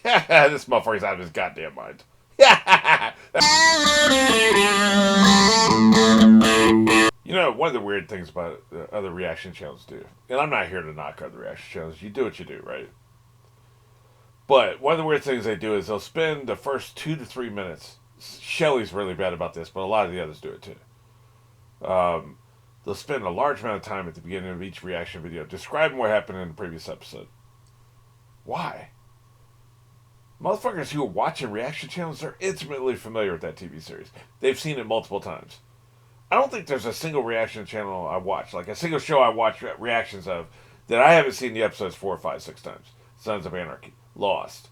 This motherfucker's out of his goddamn mind. One of the weird things about other reaction channels do, and I'm not here to knock other reaction channels. You do what you do, right? But one of the weird things they do is they'll spend the first 2 to 3 minutes. Shelley's really bad about this, but a lot of the others do it too. They'll spend a large amount of time at the beginning of each reaction video describing what happened in the previous episode. Why? Motherfuckers who are watching reaction channels are intimately familiar with that TV series. They've seen it multiple times. I don't think there's a single reaction channel I watch, like a single show I watch reactions of, that I haven't seen the episodes 4, 5, 6 times. Sons of Anarchy, Lost,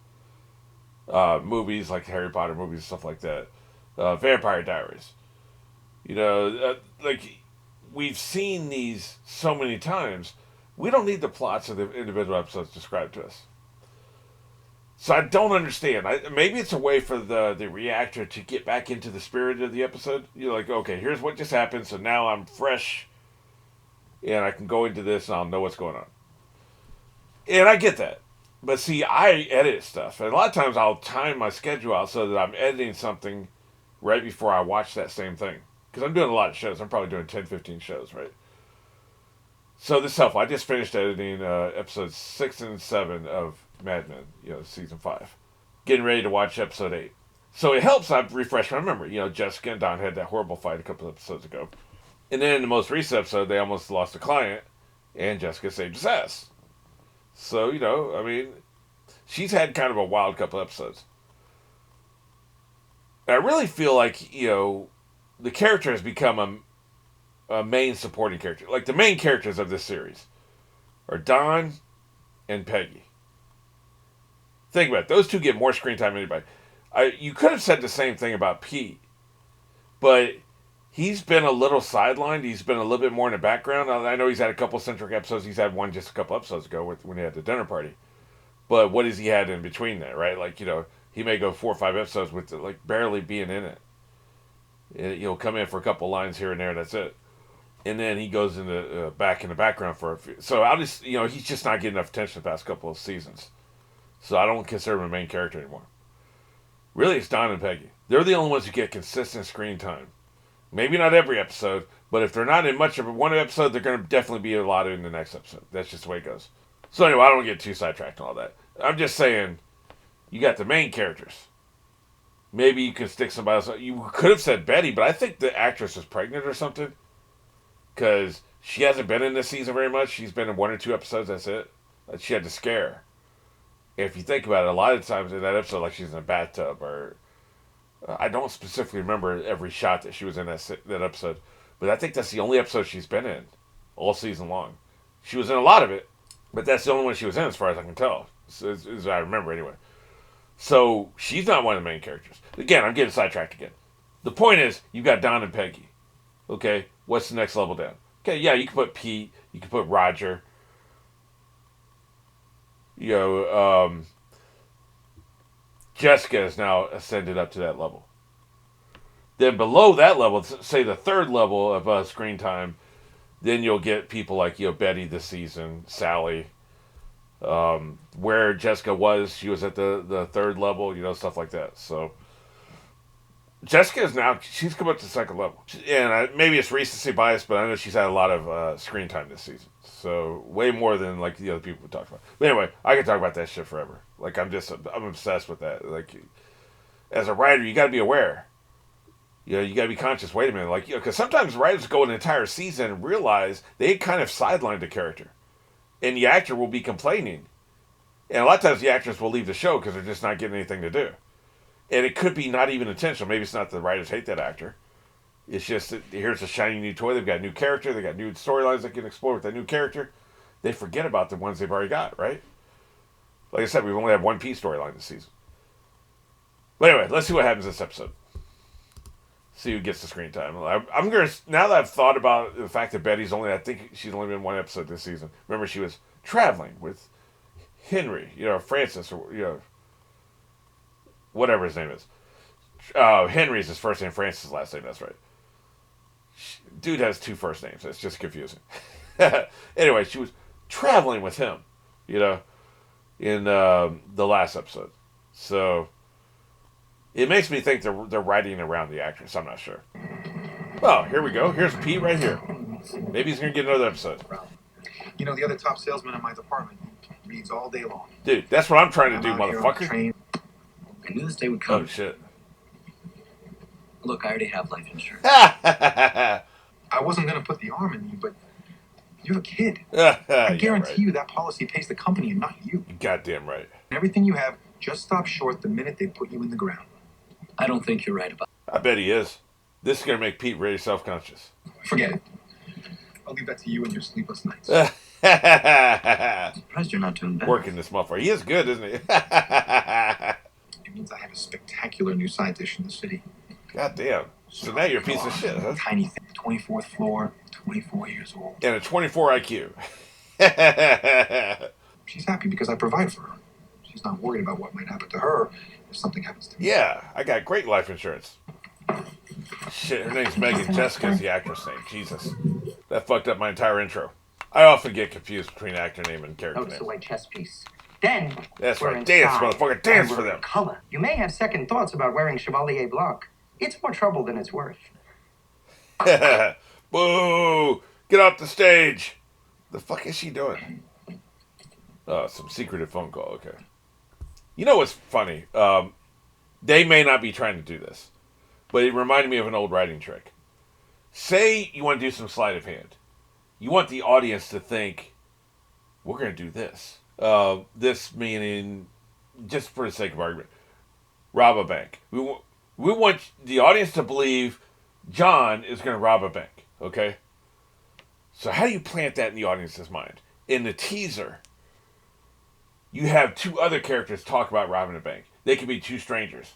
movies like Harry Potter movies, stuff like that, Vampire Diaries. Like we've seen these so many times, we don't need the plots of the individual episodes described to us. So I don't understand. Maybe it's a way for the reactor to get back into the spirit of the episode. You're like, okay, here's what just happened, so now I'm fresh, and I can go into this, and I'll know what's going on. And I get that. But see, I edit stuff, and a lot of times I'll time my schedule out so that I'm editing something right before I watch that same thing. Because I'm doing a lot of shows. I'm probably doing 10, 15 shows, right? So this is helpful. I just finished editing episodes 6 and 7 of Mad Men, season 5. Getting ready to watch episode 8. So it helps I refresh my memory. Jessica and Don had that horrible fight a couple episodes ago. And then in the most recent episode, they almost lost a client, and Jessica saved his ass. So, she's had kind of a wild couple episodes. And I really feel like, the character has become a main supporting character. Like, the main characters of this series are Don and Peggy. Think about it. Those two get more screen time than anybody. You could have said the same thing about Pete, but he's been a little sidelined. He's been a little bit more in the background. I know he's had a couple centric episodes. He's had one just a couple episodes ago when he had the dinner party. But what has he had in between there, right? Like, he may go 4 or 5 episodes with like barely being in it. He'll come in for a couple lines here and there. That's it. And then he goes into back in the background for a few. So I'll just, he's just not getting enough attention the past couple of seasons. So I don't consider him a main character anymore. Really, it's Don and Peggy. They're the only ones who get consistent screen time. Maybe not every episode, but if they're not in much of one episode, they're going to definitely be a lot in the next episode. That's just the way it goes. So anyway, I don't get too sidetracked and all that. I'm just saying, you got the main characters. Maybe you can stick somebody else. You could have said Betty, but I think the actress is pregnant or something. Because she hasn't been in this season very much. She's been in 1 or 2 episodes, that's it. She had to scare. If you think about it, a lot of times in that episode, like she's in a bathtub, or I don't specifically remember every shot that she was in that episode, but I think that's the only episode she's been in all season long. She was in a lot of it, but that's the only one she was in, as far as I can tell, as I remember anyway. So she's not one of the main characters. Again, I'm getting sidetracked again. The point is, you've got Don and Peggy. Okay, what's the next level down? Okay, yeah, you can put Pete, you can put Roger. Jessica is now ascended up to that level. Then below that level, say the third level of screen time, then you'll get people like Betty this season, Sally. Where Jessica was, she was at the third level, stuff like that. So Jessica is now, she's come up to the second level. And maybe it's recency bias, but I know she's had a lot of screen time this season. So way more than like the other people we talked about. But anyway, I can talk about that shit forever. Like I'm obsessed with that. Like as a writer, you got to be aware. You got to be conscious. Wait a minute, like because sometimes writers go an entire season and realize they kind of sidelined the character, and the actor will be complaining, and a lot of times the actors will leave the show because they're just not getting anything to do, and it could be not even intentional. Maybe it's not the writers hate that actor. It's just that here's a shiny new toy. They've got a new character. They got new storylines they can explore with that new character. They forget about the ones they've already got, right? Like I said, we've only had one Piece storyline this season. But anyway, let's see what happens this episode. See who gets the screen time. I'm gonna, now that I've thought about the fact that Betty's only, I think she's only been 1 episode this season. Remember, she was traveling with Henry, Francis, or whatever his name is. Henry's his first name, Francis' last name. That's right. Dude has 2 first names. It's just confusing. Anyway, she was traveling with him, in the last episode. So it makes me think they're writing around the actress. I'm not sure. Oh, here we go. Here's Pete right here. Maybe he's gonna get another episode. You know, the other top salesman in my department reads all day long. Dude, that's what I'm trying to do, motherfucker. I knew this day would come. Oh shit. Look, I already have life insurance. I I wasn't gonna put the arm in you, but you're a kid. I guarantee you that policy pays the company and not you. Goddamn right. Everything you have just stops short the minute they put you in the ground. I don't think you're right about I bet he is. This is gonna make Pete really self-conscious. Forget it. I'll leave that to you and your sleepless nights. Surprised you're not doing better. Working this motherfucker. He is good, isn't he? It means I have a spectacular new side dish in the city. Goddamn. So now you're a piece of shit, huh? Tiny thing. 24th floor, 24 years old. And a 24 IQ. She's happy because I provide for her. She's not worried about what might happen to her if something happens to me. Yeah, I got great life insurance. Shit, her name's Megan. Jessica's the actress name. Jesus. That fucked up my entire intro. I often get confused between actor name and character name. Notice the white chess piece. Then, that's right. Dance, motherfucker. Dance for them. Color. You may have second thoughts about wearing Chevalier Blanc. It's more trouble than it's worth. Boo! Get off the stage. The fuck is she doing? Oh, some secretive phone call. Okay. You know what's funny? They may not be trying to do this, but it reminded me of an old writing trick. Say you want to do some sleight of hand. You want the audience to think, we're going to do this. This meaning, just for the sake of argument, rob a bank. We want the audience to believe John is going to rob a bank. Okay? So how do you plant that in the audience's mind? In the teaser, you have two other characters talk about robbing a bank. They could be two strangers.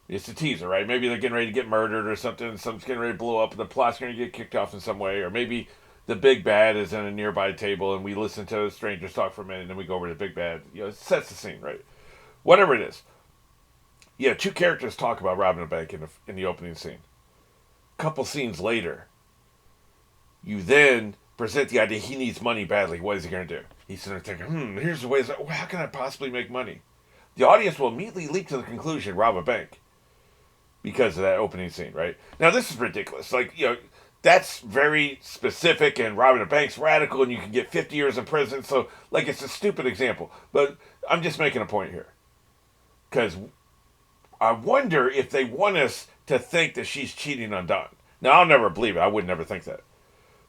It's a teaser, right? Maybe they're getting ready to get murdered or something, and something's getting ready to blow up, and the plot's going to get kicked off in some way, or maybe the big bad is in a nearby table, and we listen to the strangers talk for a minute, and then we go over to the big bad. You know, it sets the scene, right? Whatever it is. Yeah, two characters talk about robbing a bank in the opening scene. A couple scenes later, you then present the idea he needs money badly. What is he going to do? He's sitting there thinking, here's the ways. How can I possibly make money? The audience will immediately leap to the conclusion, rob a bank. Because of that opening scene, right? Now, this is ridiculous. Like, you know, that's very specific, and robbing a bank's radical, and you can get 50 years in prison. So, like, it's a stupid example. But I'm just making a point here. Because I wonder if they want us to think that she's cheating on Don. Now, I'll never believe it. I would never think that.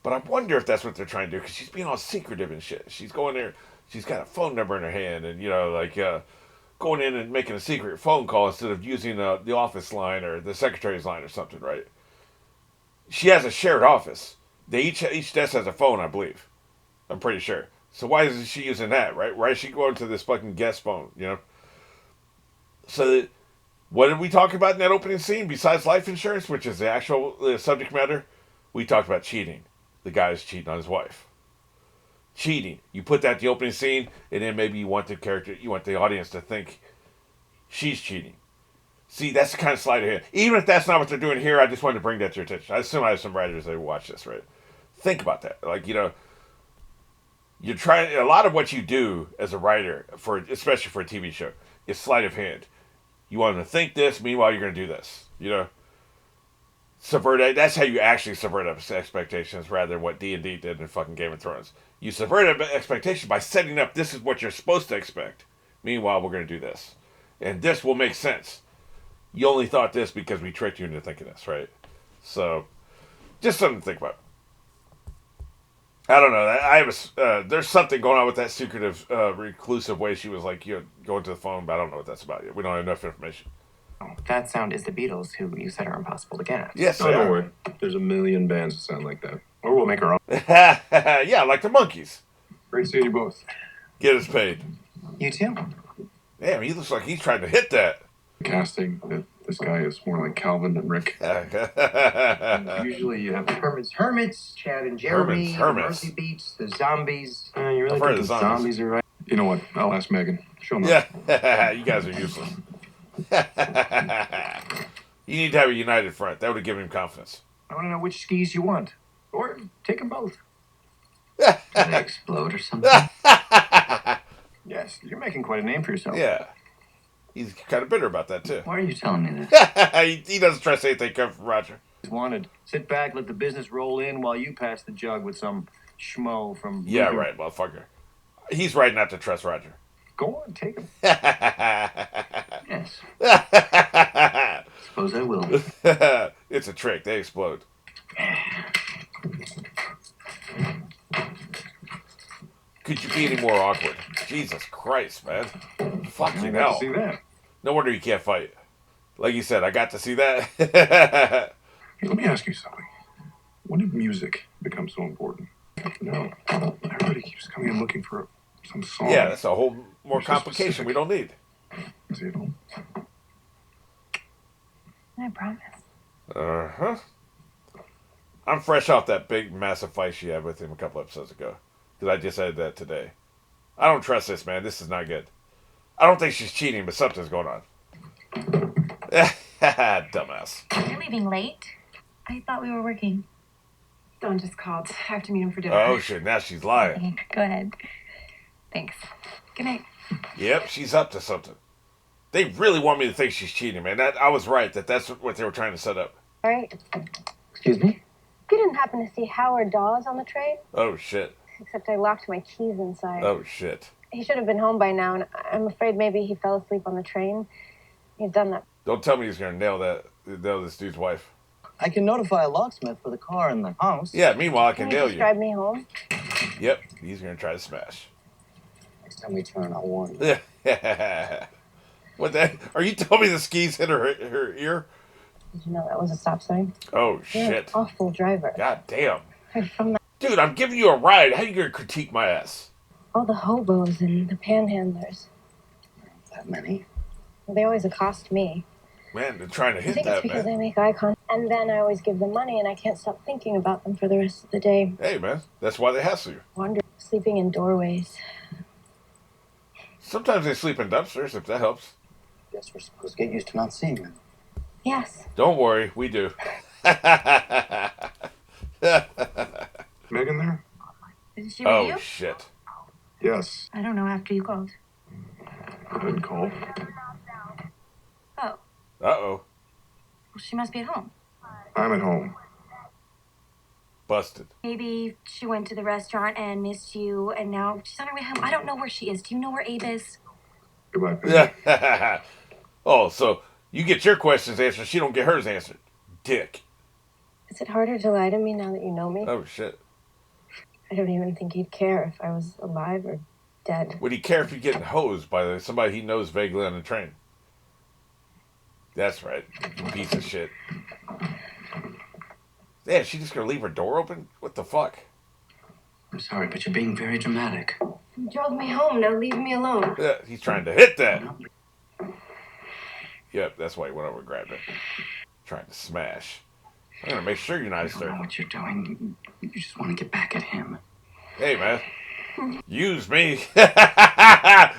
But I wonder if that's what they're trying to do, because she's being all secretive and shit. She's going there, she's got a phone number in her hand, and, you know, like, going in and making a secret phone call instead of using the office line or the secretary's line or something, right? She has a shared office. They each desk has a phone, I believe. I'm pretty sure. So why isn't she using that, right? Why is she going to this fucking guest phone, you know? So what did we talk about in that opening scene besides life insurance, which is the actual subject matter? We talked about cheating. The guy's cheating on his wife. Cheating. You put that in the opening scene, and then maybe you want the audience to think she's cheating. See, that's the kind of sleight of hand. Even if that's not what they're doing here, I just wanted to bring that to your attention. I assume I have some writers that watch this, right? Think about that. Like, you know, you're trying, a lot of what you do as a writer, especially for a TV show, is sleight of hand. You want them to think this, meanwhile you're going to do this. You know? That's how you actually subvert expectations rather than what D&D did in fucking Game of Thrones. You subvert expectations by setting up, this is what you're supposed to expect. Meanwhile, we're going to do this. And this will make sense. You only thought this because we tricked you into thinking this, right? So, just something to think about. I don't know. There's something going on with that secretive, reclusive way she was like, you know, going to the phone, but I don't know what that's about yet. We don't have enough information. That sound is the Beatles, who you said are impossible to get. Yes, oh, don't worry. There's a million bands that sound like that. Or we'll make our own. Yeah, like the Monkees. Great seeing you both. Get us paid. You too. Damn, he looks like he's trying to hit that. Casting that this guy is more like Calvin than Rick. Usually you have Hermits, Chad and Jeremy, Hermits. the Mercy Beats, the Zombies. You really I've heard think of the zombies zombies are right? You know what? I'll ask Megan. She'll know. Yeah, you guys are useless. You need to have a united front. That would have given him confidence. I want to know which skis you want. Or take them both. Do they explode or something? Yes, you're making quite a name for yourself. Yeah. He's kind of bitter about that, too. Why are you telling me this? He doesn't trust anything coming from Roger. Wanted. Sit back, let the business roll in while you pass the jug with some schmo from... Yeah, right, motherfucker. He's right not to trust Roger. Go on, take him. Yes. Suppose I will. It's a trick. They explode. Could you be any more awkward? Jesus Christ, man. Fucking hell. See that. No wonder you can't fight. Like you said, I got to see that. Hey, let me ask you something. When did music become so important? No, everybody keeps coming in looking for some song. Yeah, that's a whole more complication we don't need. Is he at home? I promise. Uh-huh. I'm fresh off that big, massive fight she had with him a couple episodes ago. Because I just said that today. I don't trust this, man. This is not good. I don't think she's cheating, but something's going on. Dumbass. You're leaving late? I thought we were working. Don just called. I have to meet him for dinner. Oh, shit. Now she's lying. Okay, go ahead. Thanks. Good night. Yep, she's up to something. They really want me to think she's cheating, man. I was right. That's what they were trying to set up. All right. Excuse me? You didn't happen to see Howard Dawes on the train? Oh, shit. Except I locked my keys inside. Oh, shit. He should have been home by now, and I'm afraid maybe he fell asleep on the train. He's done that. Don't tell me he's going to nail this dude's wife. I can notify a locksmith for the car in the house. Yeah, meanwhile, I can Can you nail just you. drive me home? Yep, he's going to try to smash. Next time we turn, I'll warn you. What the? Are you telling me the skis hit her ear? Did you know that was a stop sign? Oh, You're shit. an awful driver. God damn. Heard from Dude, I'm giving you a ride. How you going to critique my ass? all the hobos and the panhandlers. That many? They always accost me. Man, they're trying to I hit think that, it's because man. I make eye contact, and then I always give them money, and I can't stop thinking about them for the rest of the day. Hey, man, that's why they hassle you. Wandering, sleeping in doorways. Sometimes they sleep in dumpsters, if that helps. Guess we're supposed to get used to not seeing them. Yes. Don't worry, we do. Megan there? Isn't she with Oh, you? shit. Yes. I don't know after you called. I didn't call. Oh, Uh-oh. well, she must be at home. I'm at home. Busted. Maybe she went to the restaurant and missed you, and now she's on her way home. I don't know where she is. Do you know where Abe is? Goodbye, Peggy. Oh, so you get your questions answered, she don't get hers answered. Dick. Is it harder to lie to me now that you know me? Oh, shit. I don't even think he'd care if I was alive or dead. Would he care if you're getting hosed by somebody he knows vaguely on the train? That's right. You piece of shit. Yeah, she just gonna leave her door open? What the fuck? I'm sorry, but you're being very dramatic. You drove me home. Now leave me alone. Yeah, he's trying to hit that. Yep, that's why he went over and grabbed it. Trying to smash. I'm gonna make sure you're not I don't know disturbed. what you're doing. You just want to get back at him. Hey, man. Use me.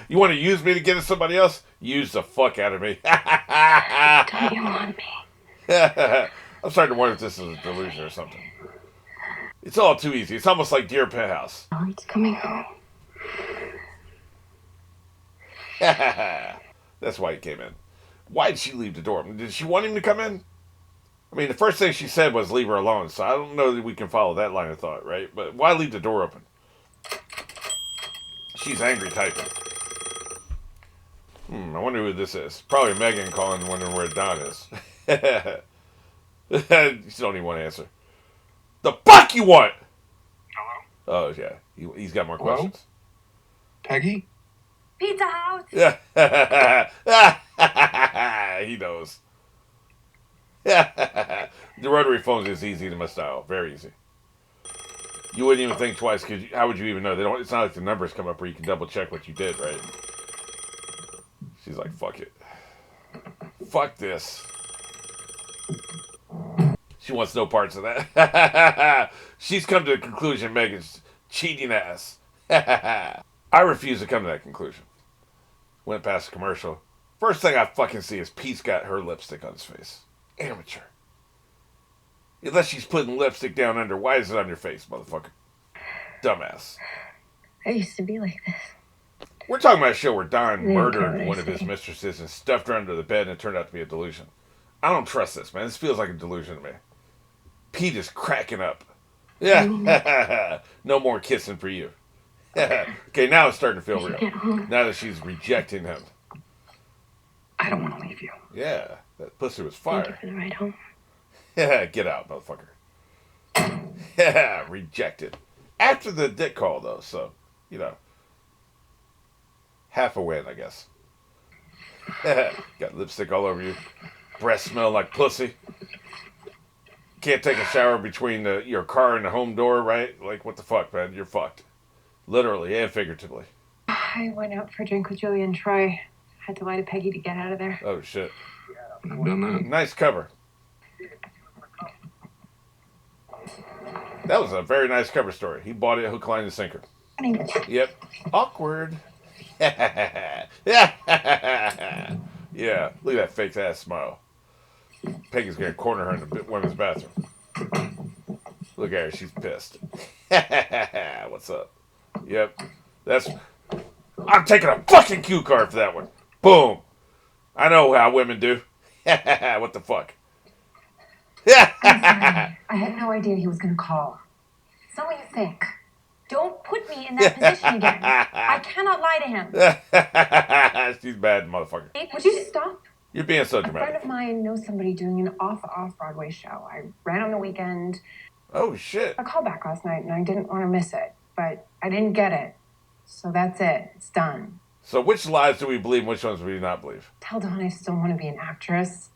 You want to use me to get at somebody else? Use the fuck out of me. Don't you want me? I'm starting to wonder if this is a delusion or something. It's all too easy. It's almost like Dear Penthouse. Howard's coming home. That's why he came in. Why did she leave the door? Did she want him to come in? I mean, the first thing she said was leave her alone, so I don't know that we can follow that line of thought, right? But why leave the door open? She's angry typing. I wonder who this is. Probably Megan calling, wondering where Don is. She don't even want to answer. The fuck you want? Hello? Oh, yeah. He's got more Hello? questions. Peggy? Pizza House! He knows. The rotary phones is easy to misdial. Very easy. You wouldn't even think twice, because how would you even know? They don't. It's not like the numbers come up where you can double check what you did, right? She's like, fuck it. Fuck this. She wants no parts of that. She's come to the conclusion Megan's cheating ass. I refuse to come to that conclusion. Went past the commercial. First thing I fucking see is Pete's got her lipstick on his face. Amateur. Unless she's putting lipstick down under. Why is it on your face, motherfucker? Dumbass. I used to be like this. We're talking about a show where Don They don't care murdered what I one of his say. mistresses and stuffed her under the bed, and it turned out to be a delusion. I don't trust this, man. This feels like a delusion to me. Pete is cracking up. Yeah. No more kissing for you. Okay, now it's starting to feel real. Now that she's rejecting him. I don't want to leave you. Yeah, that pussy was Thank you fire. for the ride home. Yeah, get out, motherfucker. Yeah, rejected. After the dick call, though, so, you know. Half a win, I guess. Got lipstick all over you. Breath smell like pussy. Can't take a shower between your car and the home door, right? Like, what the fuck, man? You're fucked. Literally and figuratively. I went out for a drink with Julie and Troy. Had to lie to Peggy to get out of there. Oh, shit. I've done that. Nice cover. That was a very nice cover story. He bought it hook, line, and sinker. Yep. Awkward. Yeah. Yeah. Look at that fake ass smile. Peggy's gonna corner her in the women's bathroom. Look at her. She's pissed. What's up? Yep. I'm taking a fucking cue card for that one. Boom. I know how women do. What the fuck? I had no idea he was going to call. It's not what you think. Don't put me in that position again. I cannot lie to him. She's bad, motherfucker. Would you stop? You're being so A friend dramatic. of mine knows somebody doing an off-Broadway show. I ran on the weekend. Oh, shit. I called back last night and I didn't want to miss it, but I didn't get it. So that's it. It's done. So which lies do we believe and which ones do we not believe? Tell Dawn I still want to be an actress.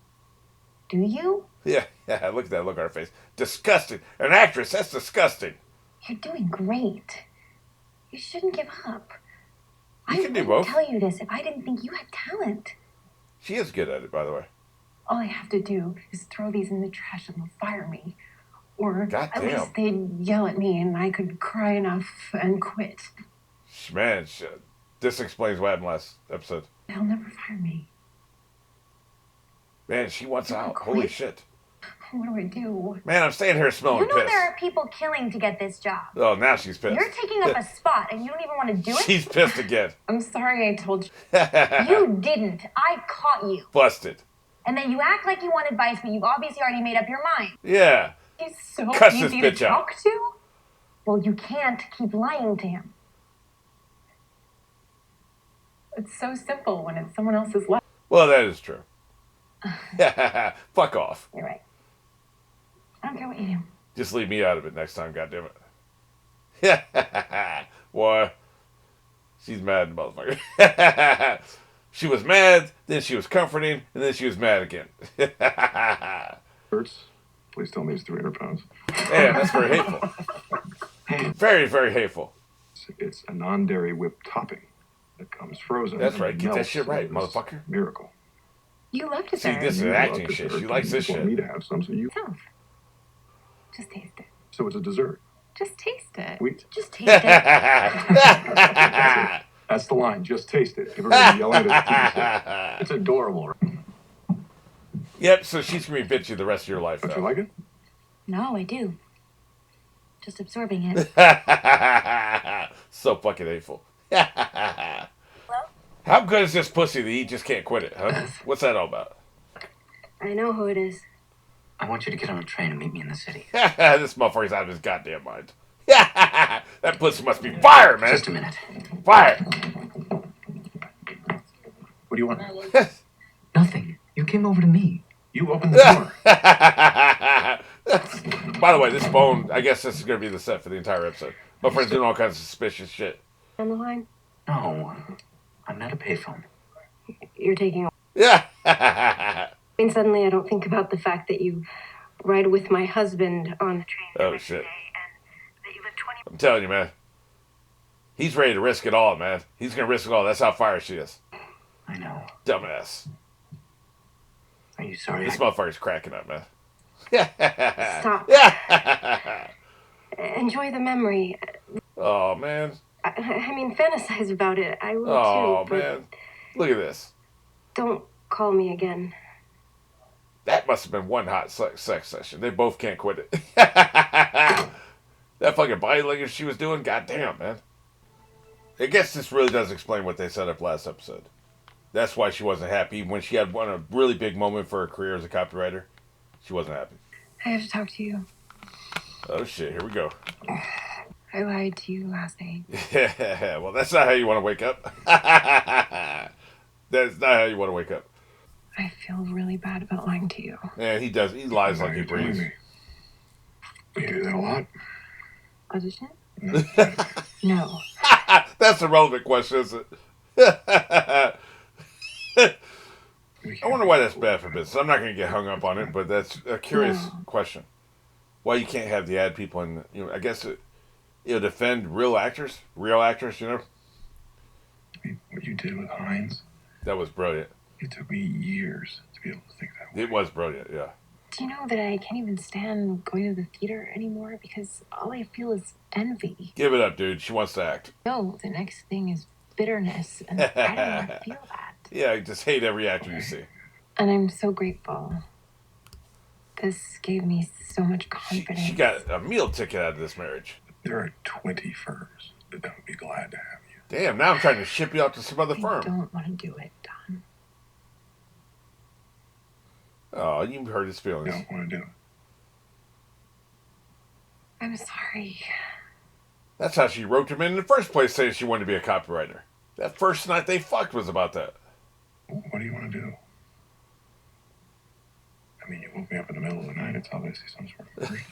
Do you? Yeah, look at that look on her face. Disgusting. An actress, that's disgusting. You're doing great. You shouldn't give up. You I can do wouldn't both. tell you this if I didn't think you had talent. She is good at it, by the way. All I have to do is throw these in the trash and they'll fire me. Or at Goddamn. least they'd yell at me and I could cry enough and quit. Man, this explains what happened last episode. They'll never fire me. Man, she wants out. Quit. Holy shit. What do I do? Man, I'm staying here smelling You know piss. there are people killing to get this job. Oh, now she's pissed. You're taking up a spot and you don't even want to do it? She's pissed again. I'm sorry I told you. You didn't. I caught you. Busted. And then you act like you want advice, but you've obviously already made up your mind. Yeah. He's so Cuss this easy to bitch out. talk to. Well, you can't keep lying to him. It's so simple when it's someone else's life. Well, that is true. Fuck off. You're right. I don't care what you do. Just leave me out of it next time, goddammit. Boy, she's mad, motherfucker. She was mad, then she was comforting, and then she was mad again. Hurts. Please tell me it's 300 pounds. Man, that's very hateful. Very, very hateful. It's a non-dairy whipped topping that comes frozen. That's and right. Get that melts shit right, into this motherfucker. Miracle. You love See, dessert. this is You acting love shit. dessert, She likes this you want me shit. to have some, so you. Yourself. Just taste it. So it's a dessert. Just taste it. Sweet. Just taste it. That's the line. Just taste it. Everybody yelling at it. It's adorable. Yep, so she's going to be bitchy the rest of your life, Don't you though. like it? No, I do. Just absorbing it. So fucking hateful. How good is this pussy that he just can't quit it, huh? What's that all about? I know who it is. I want you to get on a train and meet me in the city. This motherfucker's out of his goddamn mind. That pussy must be fire, man. Just a minute. Fire. What do you want? Nothing. You came over to me. You open the door. By the way, this bone, I guess this is going to be the set for the entire episode. My friend's doing all kinds of suspicious shit. On the line? No. I'm not a payphone. You're taking a... Yeah. I mean, suddenly I don't think about the fact that you ride with my husband on the train. Oh, shit. I'm telling you, man. He's ready to risk it all, man. He's going to risk it all. That's how fire she is. I know. Dumbass. Are you sorry? This I- motherfucker's cracking up, man. Stop. Yeah. Enjoy the memory. Oh, man. I mean, fantasize about it. I will Oh, too. But man. Look at this. don't call me again. That must have been one hot sex session. They both can't quit it. That fucking body language she was doing, goddamn, man. I guess this really does explain what they set up last episode. That's why she wasn't happy. When she had a really big moment for her career as a copywriter, she wasn't happy. I have to talk to you. Oh, shit. Here we go. I lied to you last night. Well, that's not how you want to wake up. That's not how you want to wake up. I feel really bad about lying to you. Yeah, he does. He lies like he breathes. You hear that a lot? Audition? No. That's a relevant question, isn't it? I wonder why that's bad for business. I'm not going to get hung up on it, but that's a curious question. Why you can't have the ad people in, I guess it'll defend real actors, I mean, what you did with Hines, That was brilliant. it took me years to be able to think that way. It was brilliant, yeah. Do you know that I can't even stand going to the theater anymore because all I feel is envy? Give it up, dude. She wants to act. No, the next thing is bitterness, and I don't want to feel that. Yeah, I just hate every actor you see. And I'm so grateful. This gave me so much confidence. She got a meal ticket out of this marriage. There are 20 firms that would be glad to have you. Damn, now I'm trying to ship you out to some other firm. I don't want to do it, Don. Oh, you hurt his You feelings. don't want to do it. I'm sorry. That's how she roped him in the first place, saying she wanted to be a copywriter. That first night they fucked was about that. What do you want to do? I mean, you woke me up in the middle of the night. It's obviously some sort of freak.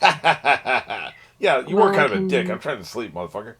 Yeah, you were kind of a dick. I'm trying to sleep, motherfucker.